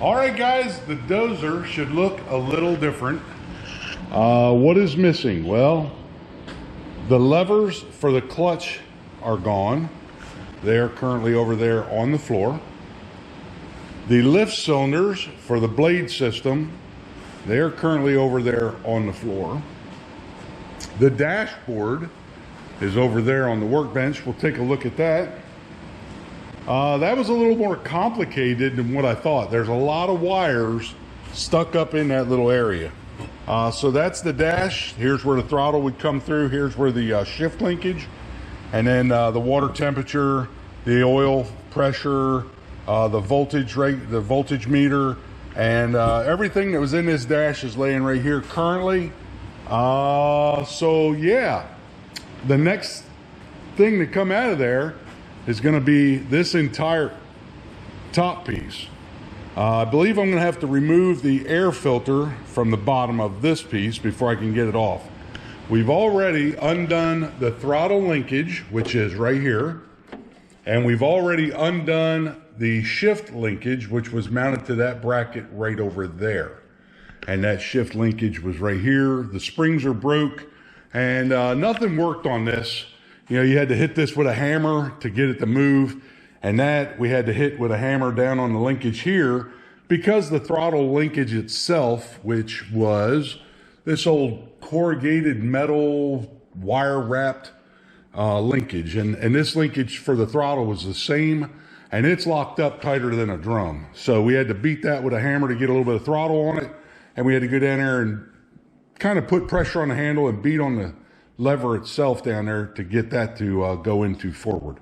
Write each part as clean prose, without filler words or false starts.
All right, guys, the Dozer should look a little different. What is missing? Well, the levers for the clutch are gone. They're currently over there on the floor. The lift cylinders for the blade system, they're currently over there on the floor. The dashboard is over there on the workbench. We'll take a look at that. That was a little more complicated than what I thought. There's a lot of wires stuck up in that little area. So that's the dash. Here's where the throttle would come through. Here's where the shift linkage, and then the water temperature, the oil pressure, the voltage rate, the voltage meter, and everything that was in this dash is laying right here currently. So yeah, the next thing to come out of there is going to be this entire top piece. I believe I'm going to have to remove the air filter from the bottom of this piece before I can get it off. We've already undone the throttle linkage, which is right here, and we've already undone the shift linkage, which was mounted to that bracket right over there. And that shift linkage was right here. The springs are broke, and nothing worked on this. You know, you had to hit this with a hammer to get it to move, and that we had to hit with a hammer down on the linkage here because the throttle linkage itself, which was this old corrugated metal wire wrapped linkage, and this linkage for the throttle was the same, and it's locked up tighter than a drum. So we had to beat that with a hammer to get a little bit of throttle on it, and we had to go down there and kind of put pressure on the handle and beat on the lever itself down there to get that to go into forward.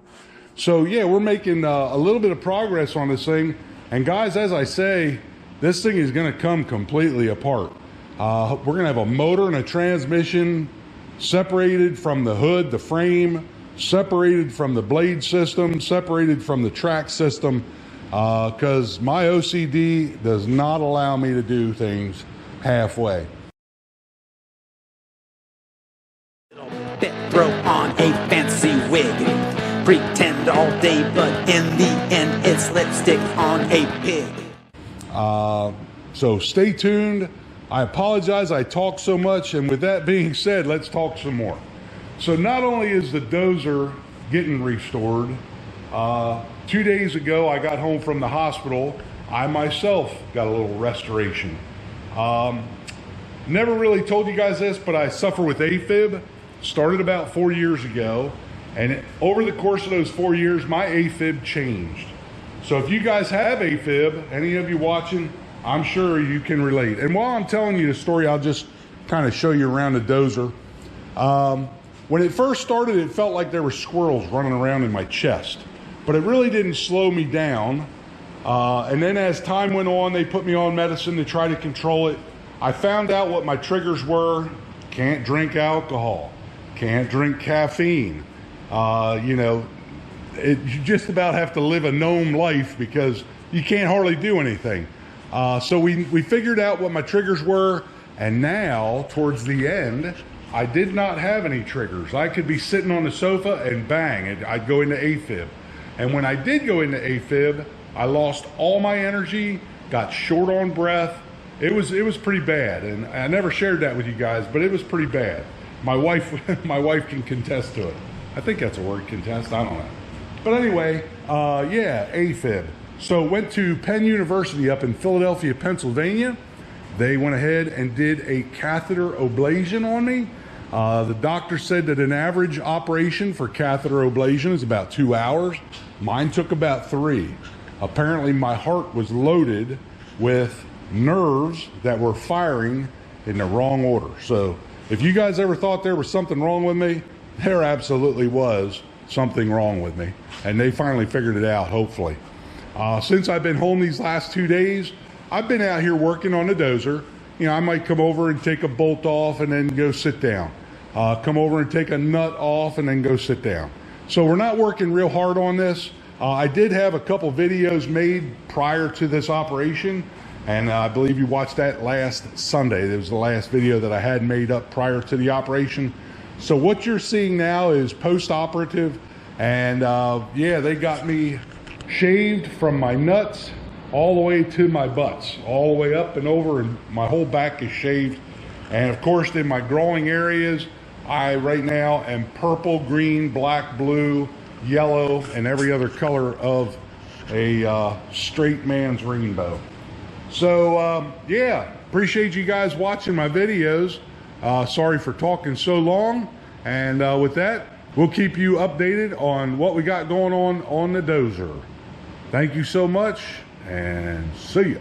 So yeah, we're making a little bit of progress on this thing. And guys, as I say, this thing is going to come completely apart. We're going to have a motor and a transmission separated from the hood, the frame, separated from the blade system, separated from the track system, because my OCD does not allow me to do things halfway. Throw on a fancy wig, pretend all day, but in the end it's lipstick on a pig. So stay tuned. I apologize I talk so much, and with that being said, let's talk some more. So not only is the Dozer getting restored, 2 days ago I got home from the hospital. I myself got a little restoration. Never really told you guys this, but I suffer with AFib. Started about 4 years ago, and over the course of those 4 years, my AFib changed. So if you guys have AFib, any of you watching, I'm sure you can relate. And while I'm telling you the story, I'll just kind of show you around the Dozer. When it first started, it felt like there were squirrels running around in my chest, but it really didn't slow me down. And then as time went on, they put me on medicine to try to control it. I found out what my triggers were. Can't drink alcohol. Can't drink caffeine. You know, you just about have to live a gnome life because you can't hardly do anything. So we figured out what my triggers were, and now, towards the end, I did not have any triggers. I could be sitting on the sofa and bang, I'd go into AFib. And when I did go into AFib, I lost all my energy, got short on breath. It was pretty bad, and I never shared that with you guys, but it was pretty bad. My wife can contest to it. I think that's a word, contest, I don't know. But anyway, yeah, AFib. So went to Penn University up in Philadelphia, Pennsylvania. They went ahead and did a catheter ablation on me. The doctor said that an average operation for catheter ablation is about 2 hours. Mine took about 3. Apparently my heart was loaded with nerves that were firing in the wrong order. So if you guys ever thought there was something wrong with me, there absolutely was something wrong with me. And they finally figured it out, hopefully. Since I've been home these last 2 days, I've been out here working on the Dozer. You know, I might come over and take a bolt off and then go sit down. Come over and take a nut off and then go sit down. So we're not working real hard on this. I did have a couple videos made prior to this operation, and I believe you watched that last Sunday. It was the last video that I had made up prior to the operation. So what you're seeing now is post-operative, and yeah, they got me shaved from my nuts all the way to my butts, all the way up and over, and my whole back is shaved. And of course, in my growing areas, I right now am purple, green, black, blue, yellow, and every other color of a straight man's rainbow. So yeah, appreciate you guys watching my videos. Sorry for talking so long. And with that, we'll keep you updated on what we got going on the Dozer. Thank you so much, and see ya.